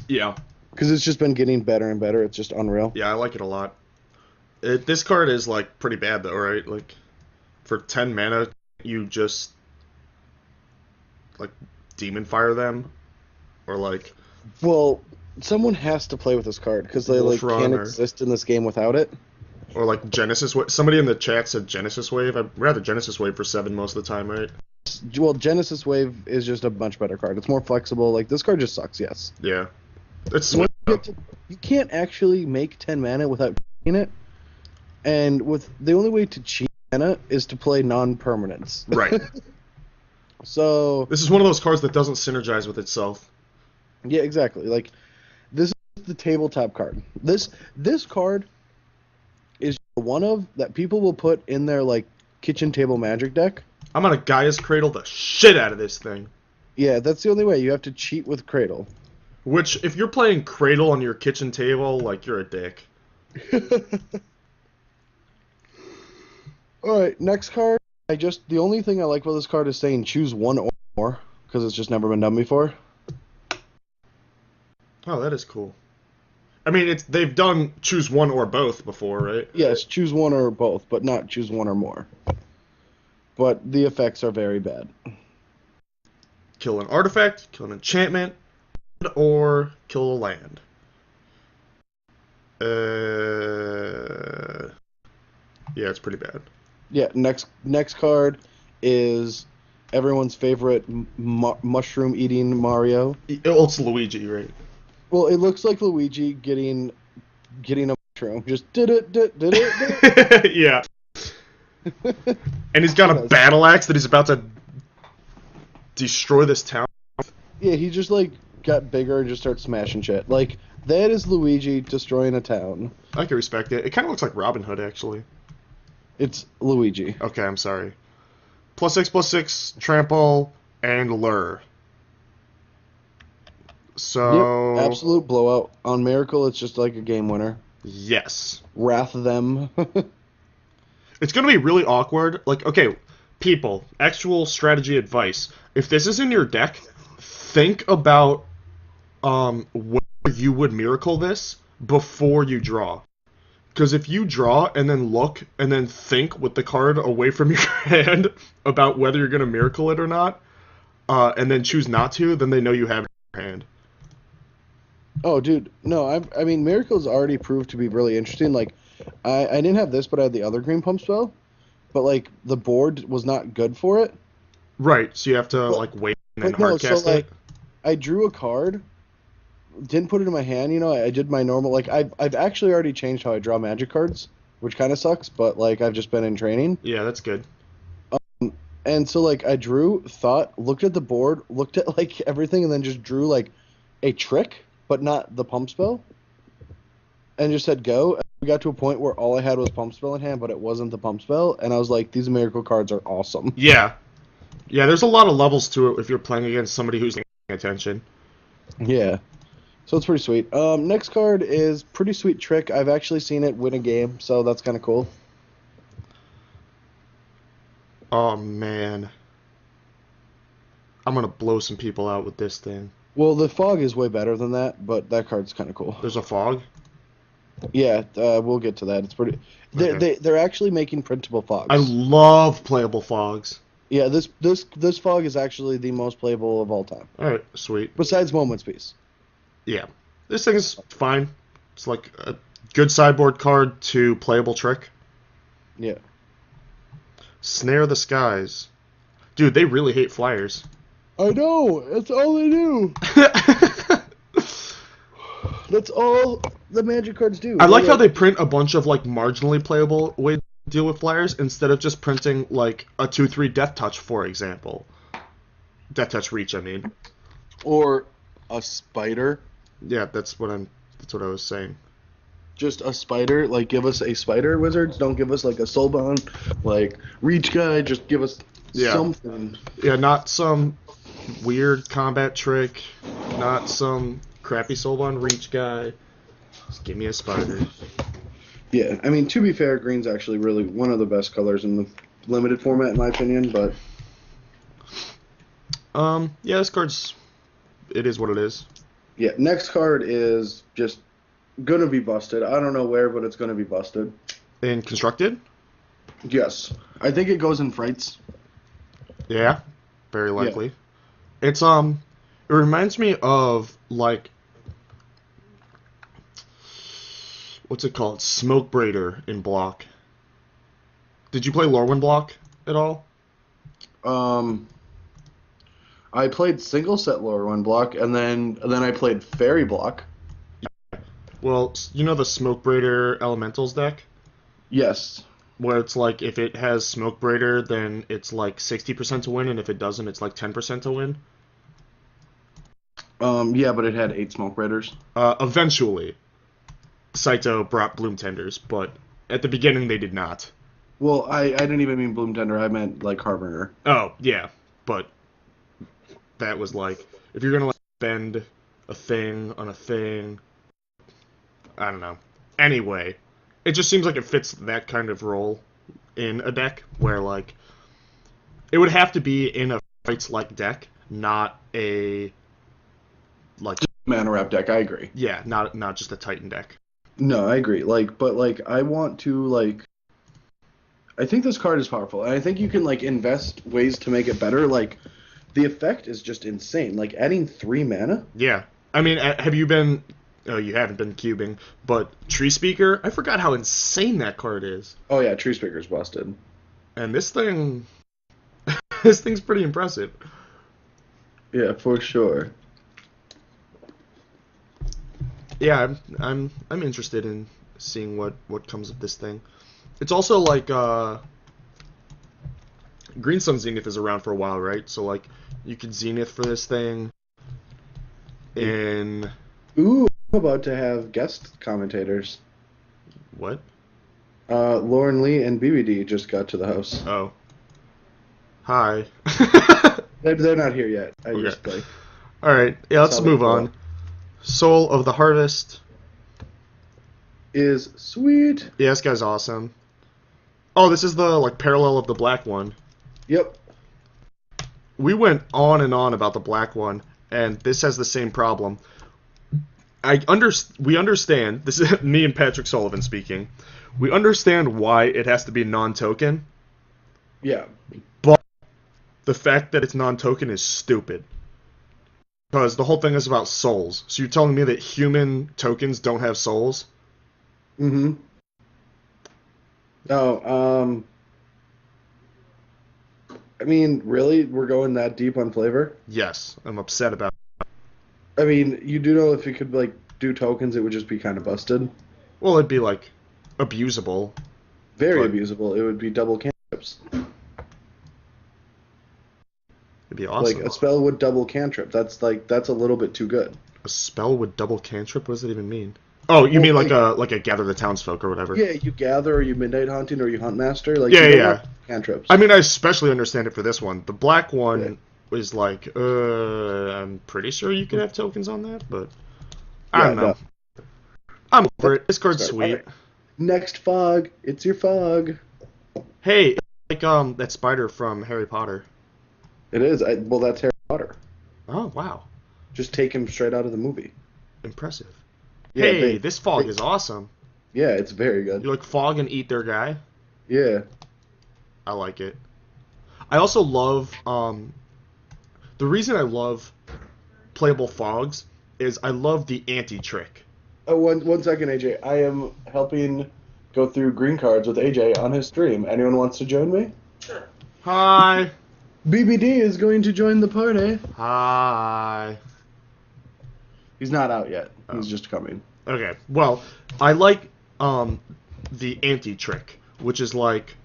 Yeah, Because it's just been getting better and better. It's just unreal. yeah, I like it a lot. This card is like pretty bad though, right? Like for 10 mana, you just like demon fire them, or like Well, someone has to play with this card because they Wolf like can't Run or- exist in this game without it. or like Genesis Wave. Somebody in the chat said Genesis Wave. I'd rather Genesis Wave for 7 most of the time, right? Well, Genesis Wave is just a much better card. It's more flexible. Like this card just sucks. Yes. Yeah, it's When sweet. you get to- you can't actually make 10 mana without cheating it, and with the only way to cheat mana is to play non-permanents. Right. So This is one of those cards that doesn't synergize with itself. yeah, exactly. Like this is the tabletop card. This card is one of that people will put in their like kitchen table Magic deck. I'm gonna Gaia's Cradle the shit out of this thing. Yeah, that's the only way. You have to cheat with Cradle. Which, if you're playing Cradle on your kitchen table, like, you're a dick. All right, next card. The only thing I like about this card is saying choose one or more because it's just never been done before. Oh, that is cool. I mean, they've done choose one or both before, right? Yes, choose one or both, but not choose one or more. But the effects are very bad. Kill an artifact, kill an enchantment, or kill a land. Yeah, it's pretty bad. Yeah, next card is everyone's favorite mushroom eating Mario. Oh, it's Luigi, right? Well, it looks like Luigi getting a mushroom. Just did it. Yeah. And he's got a battle axe that he's about to destroy this town. Yeah, he just like got bigger and just started smashing shit. Like that is Luigi destroying a town. I can respect it. It kind of looks like Robin Hood, actually. It's Luigi. Okay, I'm sorry. +6/+6, trample, and lure. So... Yep, absolute blowout. On Miracle, it's just like a game winner. Yes. Wrath them. It's going to be really awkward. Like, okay, people, actual strategy advice. If this is in your deck, think about where you would miracle this before you draw. Because if you draw and then look and then think with the card away from your hand about whether you're going to miracle it or not, and then choose not to, then they know you have it in your hand. Oh, dude, no, I mean, Miracle's already proved to be really interesting. Like, I didn't have this, but I had the other green pump spell. But, like, the board was not good for it. Right, so you have to, like, wait and then hardcast so, like, it? I drew a card, didn't put it in my hand, you know, I did my normal, like, I've actually already changed how I draw Magic cards, which kind of sucks, but, like, I've just been in training. Yeah, that's good. And so, like, I drew, looked at the board, looked at, like, everything, and then just drew, like, a trick, but not the pump spell. And just said go. And we got to a point where all I had was pump spell in hand, but it wasn't the pump spell. And I was like, these miracle cards are awesome. Yeah. Yeah, there's a lot of levels to it if you're playing against somebody who's paying attention. Yeah. So it's pretty sweet. Next card is pretty sweet trick. I've actually seen it win a game, so that's kind of cool. Oh, man. I'm gonna blow some people out with this thing. Well, the fog is way better than that, but that card's kind of cool. There's a fog? Yeah, we'll get to that. It's pretty. Okay. They're actually making printable I fogs. love playable fogs. Yeah, this fog is actually the most playable of all time, All right, sweet. besides Moments Piece. Yeah, this thing's fine. It's like a good sideboard card to playable trick. Yeah, Snare the Skies. Dude, they really hate flyers. I know. That's all they do. That's all the Magic cards do. I like how they print a bunch of like marginally playable ways to deal with flyers instead of just printing like a 2/3 Death Touch, for example. Death Touch Reach, I mean. Or a spider. Yeah, that's what I was saying. Just a spider. Like, give us a spider, Wizards. Don't give us like a soulbound, like reach guy. Just give us something. Yeah, not some weird combat trick, not some crappy Soulbond Reach guy. Just give me a spider. Yeah, I mean, to be fair, green's actually really one of the best colors in the limited format, in my opinion. But Yeah, this card's it is what it is. yeah, next card is just gonna be busted. I don't know where, but it's gonna be busted. In constructed? Yes, I think it goes in frights. Yeah, very likely. It reminds me of like what's it called? Smoke Braider in Block. Did you play Lorwyn Block at all? Um, I played single set lower one block, and then I played fairy block. Well, you know the Smoke Braider Elementals deck? Yes. Where it's like if it has Smoke Braider, then it's like 60% to win, and if it doesn't, it's like 10% to win. Yeah, but it had 8 smoke raiders. Eventually, Saito brought Bloom Tenders, but at the beginning they did not. Well, I didn't even mean Bloom Tender. I meant like Harbinger. Oh, yeah, but that was like, if you're gonna like spend a thing on a thing, I don't know. Anyway, it just seems like it fits that kind of role in a deck where like it would have to be in a fights like deck, not a like Mana wrap deck. I agree. yeah, not just a Titan deck. No, I agree. Like, but like, I want to like. I think this card is powerful, and I think you can like invest ways to make it better. Like, the effect is just insane. Like adding 3 mana. Yeah, I mean, have you been? Oh, you haven't been cubing, but Tree Speaker. I forgot how insane that card is. Oh yeah, Tree Speaker's busted. And this thing, this thing's pretty impressive. Yeah, for sure. Yeah, I'm interested in seeing what comes of this thing. It's also like Green Sun Zenith is around for a while, right? So like you could Zenith for this thing in Ooh, I'm about to have guest commentators. what? Lauren Lee and BBD just got to the house. Oh. Hi. They're not here yet. I Okay. just like Alright, yeah, let's That's how they move go. on. Soul of the Harvest. is sweet. Yeah, this guy's awesome. Oh, this is the like parallel of the black one. Yep. We went on and on about the black one, and this has the same problem. We understand, this is me and Patrick Sullivan speaking, we understand why it has to be non-token, Yeah. but the fact that it's non-token is stupid. Because the whole thing is about souls. So you're telling me that human tokens don't have souls? Mm-hmm. Oh, I mean, really? We're going that deep on flavor? Yes, I'm upset about it. I mean, you do know if you could, like, do tokens, it would just be kind of busted. Well, it'd be, like, abusable. Very But- abusable. It would be double cantrips. It'd be awesome. Like, a spell would double cantrip. That's a little bit too good. A spell with double cantrip? What does that even mean? Oh, you mean like a gather the townsfolk or whatever? Yeah, you gather, or you midnight hunting, or you hunt master. Like, Yeah, you don't yeah. want cantrips. I mean, I especially understand it for this one. The black one was like, I'm pretty sure you could have tokens on that, but I don't know. no. I'm over it. This card's Sorry. sweet. Alright. Next fog. It's your fog. Hey, it's like that spider from Harry Potter. It is. Well, that's Harry Potter. Oh, wow. Just take him straight out of the movie. Impressive. Yeah, Hey, this fog is awesome. Yeah, it's very good. You like fog and eat their guy. Yeah. I like it. I also love the reason I love playable fogs is I love the anti-trick. Oh, one second, AJ. I am helping go through green cards with AJ on his stream. Anyone wants to join me? Hi. BBD is going to join the party. Hi. He's not out yet. Oh. He's just coming. Okay. Well, I like the anti-trick, which is like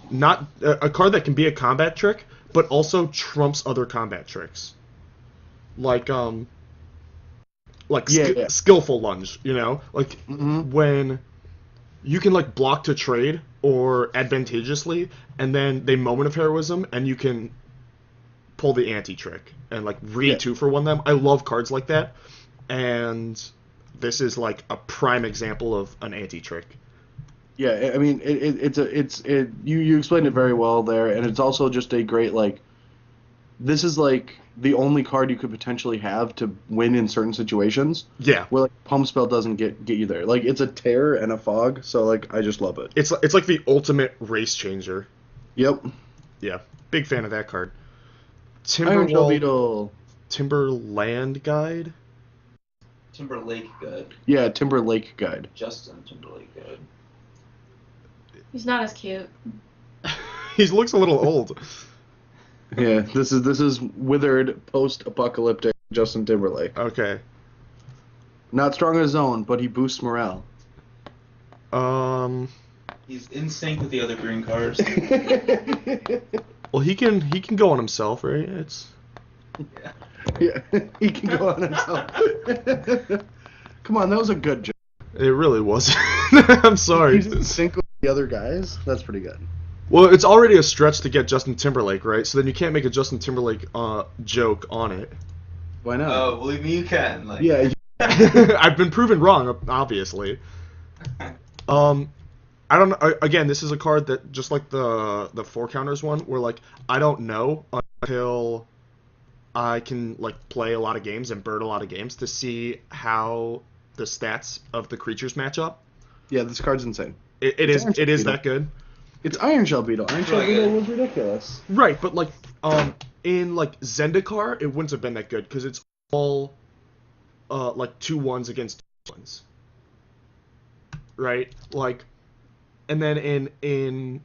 not a card that can be a combat trick, but also trumps other combat tricks. Like Yeah. skillful lunge, you know? Like Mm-hmm. when you can like block to trade or advantageously, and then they moment of heroism, and you can pull the anti trick and like read 2-for-1 them. I love cards like that, and this is like a prime example of an anti trick. Yeah, I mean, you explained it very well there, and it's also just a great, like, this is like the only card you could potentially have to win in certain situations. Yeah, Where like pump spell doesn't get you there. Like it's a tear and a fog, so like I just love it. it's like the ultimate race changer. Yep. Yeah, big fan of that card. Iron Shell Timberwall Beetle. Timberland Guide. Timberlake Guide. Yeah, Timberlake Guide. Justin Timberlake Guide. He's not as cute. He looks a little old. Yeah, this is withered post-apocalyptic Justin Timberlake. Okay. Not strong on his own, but he boosts morale. He's in sync with the other green cards. Well, he can go on himself, right? It's Yeah. Yeah, he can go on himself. Come on, that was a good joke. it really wasn't. I'm sorry. He's in sync with the other guys. That's pretty good. Well, it's already a stretch to get Justin Timberlake, right? So then you can't make a Justin Timberlake joke on it. Why not? Oh, believe me, you can. Like, Yeah. I've been proven wrong, obviously. I don't know. Again, this is a card that just like the four counters one, where like I don't know until I can like play a lot of games and bird a lot of games to see how the stats of the creatures match up. Yeah, this card's insane. It is that good. It's Iron Shell Beetle. Iron Shell Really Beetle good. was ridiculous. Right, but like in like Zendikar, it wouldn't have been that good because it's all like 2-1s against 2-1s. Right? Like, and then in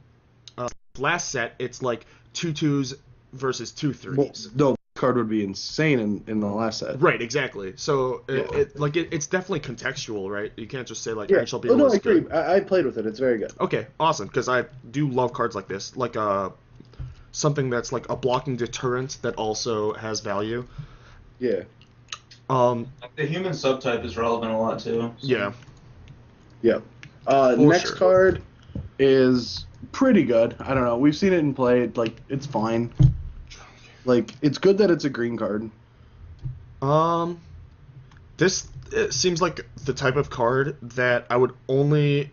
last set, it's like 2-2s versus 2-3s. Well, no, this card would be insane in the last set. Right, exactly. So Yeah. it's definitely contextual, right? You can't just say like Yeah. Iron Shell Oh, Beetle no, is I agree. good. I played with it. It's very good. Okay, awesome. Because I do love cards like this, like something that's like a blocking deterrent that also has value. Yeah. The human subtype is relevant a lot too. So. Yeah. Yeah. For Next sure. card is pretty good. I don't know. We've seen it in play. Like, it's fine. Like, it's good that it's a green card. This it seems like the type of card that I would only.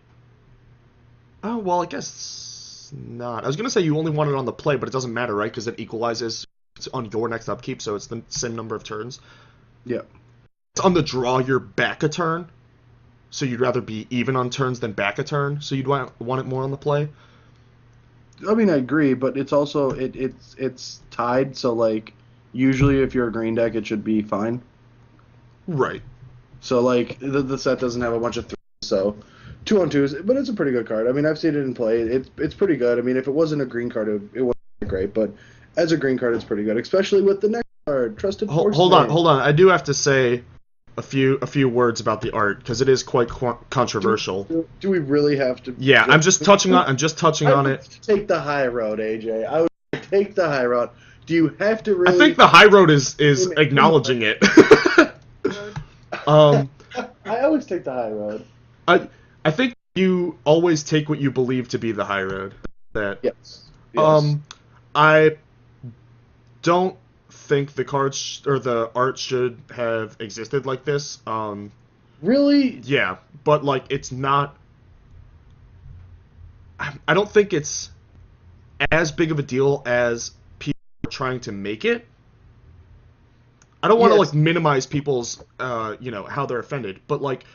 Oh well, I guess not. I was gonna say you only want it on the play, but it doesn't matter, right? Because it equalizes on your next upkeep, so it's the same number of turns. Yeah. It's on the draw, you're back a turn, so you'd rather be even on turns than back a turn, so you'd want it more on the play. I mean, I agree, but it's also it's tied. So like, usually if you're a green deck, it should be fine. Right. So like, the set doesn't have a bunch of 3s, so 2-on-2s, but it's a pretty good card. I mean, I've seen it in play. It's pretty good. I mean, if it wasn't a green card, it wasn't great, but as a green card, it's pretty good, especially with the next card, Trusted Force. Hold on. I do have to say a few words about the art because it is quite controversial. Do we really have to? Yeah, I'm just touching on I would it. take the high road, AJ. I would take the high road. Do you have to really? I think the high road is acknowledging it. I always take the high road. I think you always take what you believe to be the high road. That Yes. I don't think the cards or the art should have existed like this. Really? Yeah, but like it's not. I don't think it's as big of a deal as people are trying to make it. I don't want to Yes. like minimize people's how they're offended, but like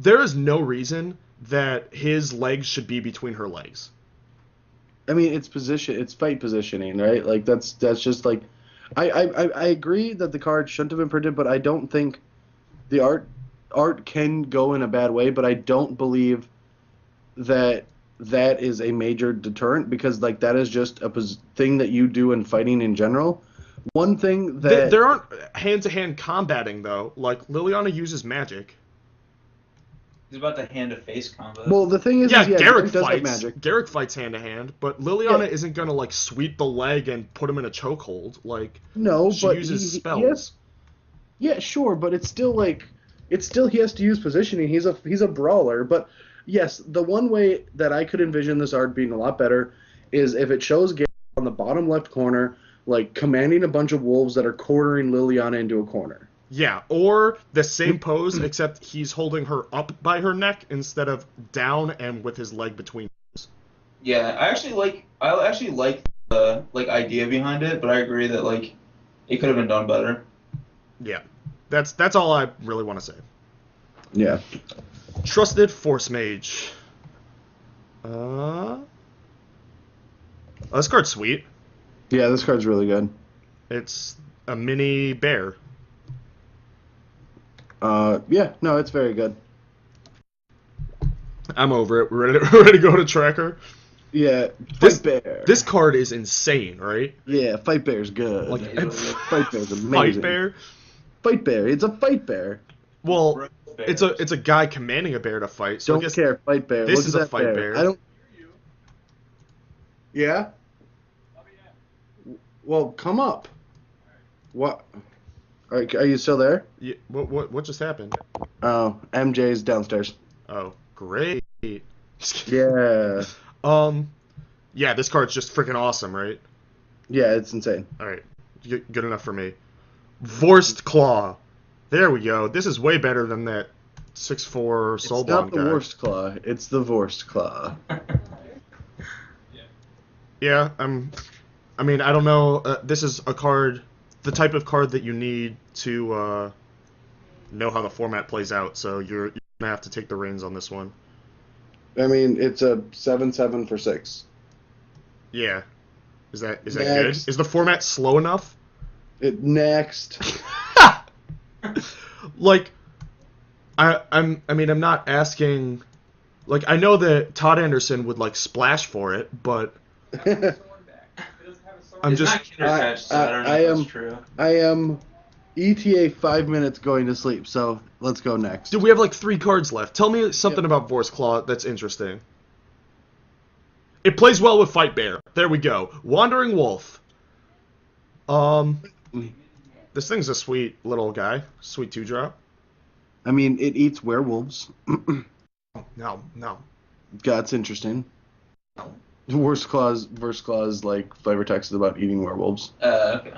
there is no reason that his legs should be between her legs. I mean, it's fight positioning, right? Like that's just like, I agree that the card shouldn't have been printed, but I don't think the art can go in a bad way, but I don't believe that is a major deterrent, because like that is just a thing that you do in fighting in general. One thing that There aren't hand-to-hand combating though. Like Liliana uses magic. He's about to hand-to-face combo. well, the thing is, Yeah, is, yeah, Garrick Garrick does have fights. magic. Garrick fights hand to hand, but Liliana Yeah. isn't gonna like sweep the leg and put him in a chokehold. Like No, she but uses he spells. has, yeah, sure, but it's still he has to use positioning. He's a brawler, but yes, the one way that I could envision this art being a lot better is if it shows Garrick on the bottom left corner, like commanding a bunch of wolves that are cornering Liliana into a corner. Yeah, or the same pose except he's holding her up by her neck instead of down and with his leg between. Yeah, I actually like the idea behind it, but I agree that like it could have been done better. Yeah, that's all I really want to say. Yeah. Trusted Force Mage. Oh, this card's sweet. Yeah, this card's really good. It's a mini bear. Yeah, no, it's very good. I'm over it. We're ready to go to tracker. Yeah, This- Fight Bear. This card is insane, right? Yeah, Fight Bear's good. Like Fight Bear's amazing. Fight Bear. Fight Bear. It's a Fight Bear. Well, it's a guy commanding a bear to fight. So I Don't guess care. Fight Bear. this Look is at a that Fight Bear. I don't. Yeah. Well, come up. What? Are you still there? Yeah, what just happened? Oh, MJ's downstairs. Oh, great. Yeah. Yeah, this card's just freaking awesome, right? Yeah, it's insane. All right, good enough for me. Vorst Claw. There we go. This is way better than that 6/4 It's Soul not Bomb the guy. Worst Claw. It's the Vorst Claw. Yeah, I mean, I don't know. This is a card, the type of card that you need to know how the format plays out. So you're gonna have to take the reins on this one. I mean, it's a 7/7 for 6. Yeah. Is that good? Next. Is the format slow enough? Next. Like, I'm not asking. Like, I know that Todd Anderson would like splash for it, but I'm It's just. not kid attached, so I don't know I if am- that's true. I am ETA 5 minutes going to sleep, so let's go next. Dude, we have like 3 cards left. Tell me something about Vorst Claw that's interesting. It plays well with Fight Bear. There we go. Wandering Wolf. This thing's a sweet little guy. Sweet 2-drop. I mean, it eats werewolves. No. That's interesting. Worst claws, like flavor text is about eating werewolves. Okay.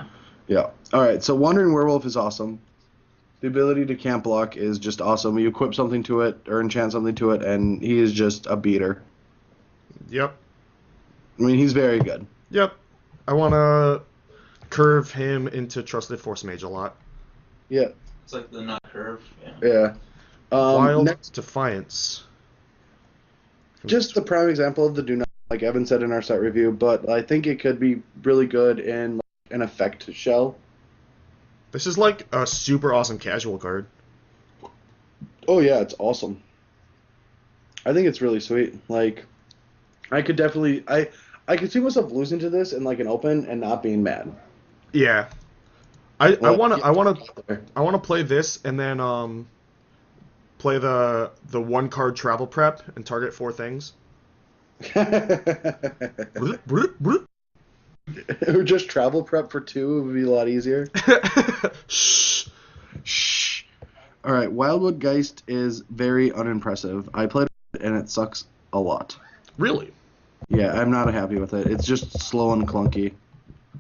Yeah. All right. So Wandering Werewolf is awesome. The ability to camp block is just awesome. You equip something to it or enchant something to it, and he is just a beater. Yep. I mean, he's very good. Yep. I want to curve him into Trusted Force Mage a lot. Yeah. It's like the nut curve. Yeah. Yeah. Wild Next, Defiance. just the prime example of the do not, like Evan said in our set review, but I think it could be really good in like, an effect shell. This is like a super awesome casual card. Oh yeah, it's awesome. I think it's really sweet. Like, I could definitely, I could see myself losing to this in like an open and not being mad. Yeah. I Like, want yeah. to play this and then play the 1 card travel prep and target 4 things. Or just travel prep for 2 would be a lot easier. Shh. Shh. All right, Wildwood Geist is very unimpressive. I played it and it sucks a lot. Really? Yeah, I'm not happy with it. It's just slow and clunky.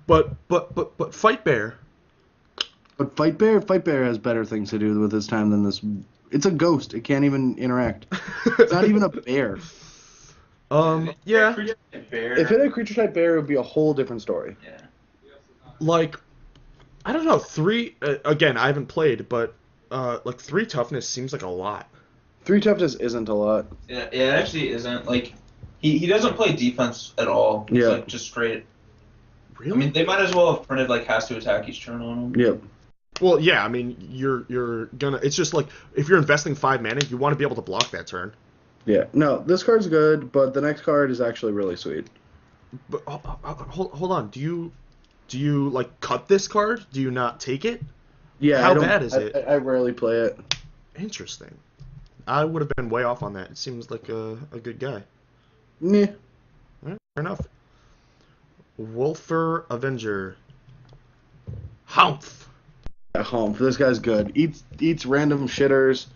But Fight Bear. But Fight Bear has better things to do with his time than this. It's a ghost. It can't even interact. It's not even a bear. Yeah. Bear. If it had a creature type bear, it would be a whole different story. Yeah. Like, I don't know, 3 again, I haven't played, but like 3 toughness seems like a lot. 3 toughness isn't a lot. Yeah, it actually isn't. Like, he doesn't play defense at all. It's Yeah. like just straight. Really? I mean, they might as well have printed like has to attack each turn on him. Yep. Well, yeah. I mean, you're gonna. It's just like if you're investing 5 mana, you want to be able to block that turn. Yeah. No, this card's good, but the next card is actually really sweet. But hold on. Do you like cut this card? Do you not take it? Yeah. How bad is it? I rarely play it. Interesting. I would have been way off on that. It seems like a good guy. Meh. All right, fair enough. Wolfer Avenger. Humph. Yeah, Humph. This guy's good. Eats random shitters.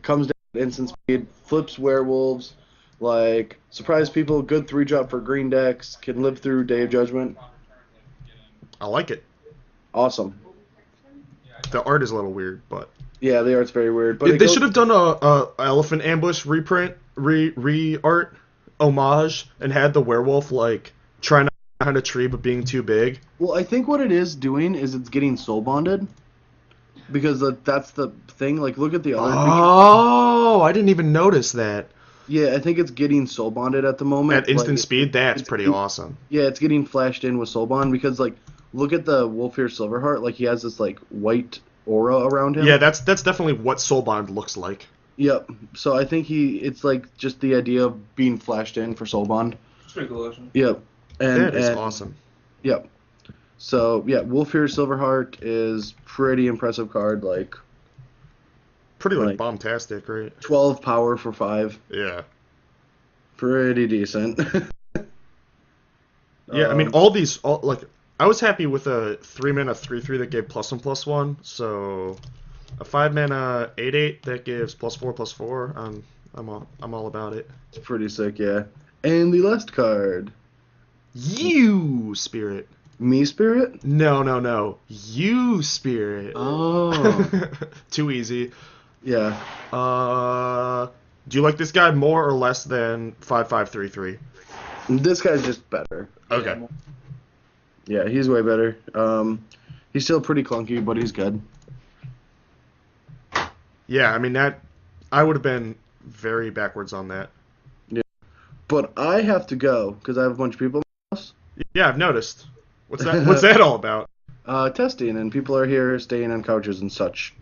Comes down at instant speed. Flips werewolves. Like, surprise people. Good 3-drop for green decks. Can live through Day of Judgment. I like it. Awesome. The art is a little weird, but Yeah, the art's very weird. But they should have done a Elephant Ambush reprint, re-art, homage, and had the werewolf like trying to behind a tree but being too big. Well, I think what it is doing is it's getting soul bonded. Because that's the thing. Like, look at the other. Oh, I didn't even notice that. Yeah, I think it's getting soul bonded at the moment. At instant Like, speed, that's it's pretty getting- awesome. Yeah, it's getting flashed in with soul bond because, like, look at the Wolfear Silverheart. Like, he has this, like, white aura around him. Yeah, that's definitely what Soulbond looks like. Yep. So I think it's, like, just the idea of being flashed in for soul bond. It's pretty cool, actually. Yep. That is awesome. Yep. So, yeah, Wolfear Silverheart is pretty impressive card. Like, Pretty like- bombastic, right? 12 power for 5. Yeah. Pretty decent. Yeah, I mean, I was happy with a 3-mana 3/3 that gave +1/+1. So a 5-mana 8/8 that gives +4/+4. I'm all about it. It's pretty sick, yeah. And the last card, You Spirit. Me Spirit. No. You Spirit. Oh. Too easy. Yeah. Do you like this guy more or less than 5/5/3/3? This guy's just better. Okay. Yeah, he's way better. He's still pretty clunky, but he's good. Yeah, I mean that. I would have been very backwards on that. But I have to go because I have a bunch of people in my house Yeah, I've noticed. What's that all about? testing, and people are here staying on couches and such.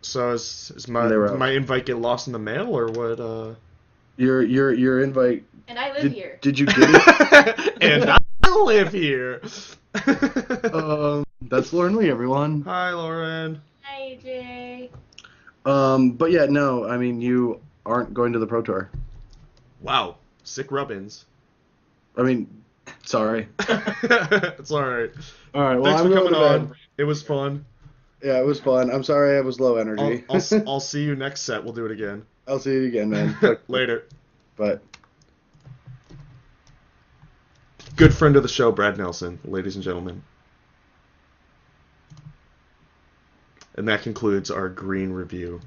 So is They were my out. invite get lost in the mail or what? Your invite. And I live here. Did you get it? And I live here. That's Lauren Lee, everyone. Hi, Lauren. Hi, AJ. But yeah, no, I mean, you aren't going to the Pro Tour. Wow, sick rubbins. I mean, sorry. It's all right. All right, well, Thanks I'm for going coming to on. bed. It was fun. Yeah, it was fun. I'm sorry I was low energy. I'll see you next set. We'll do it again. I'll see you again, man. Later. But Good friend of the show, Brad Nelson, ladies and gentlemen. And that concludes our green review.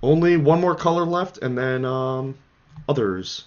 Only one more color left, and then others.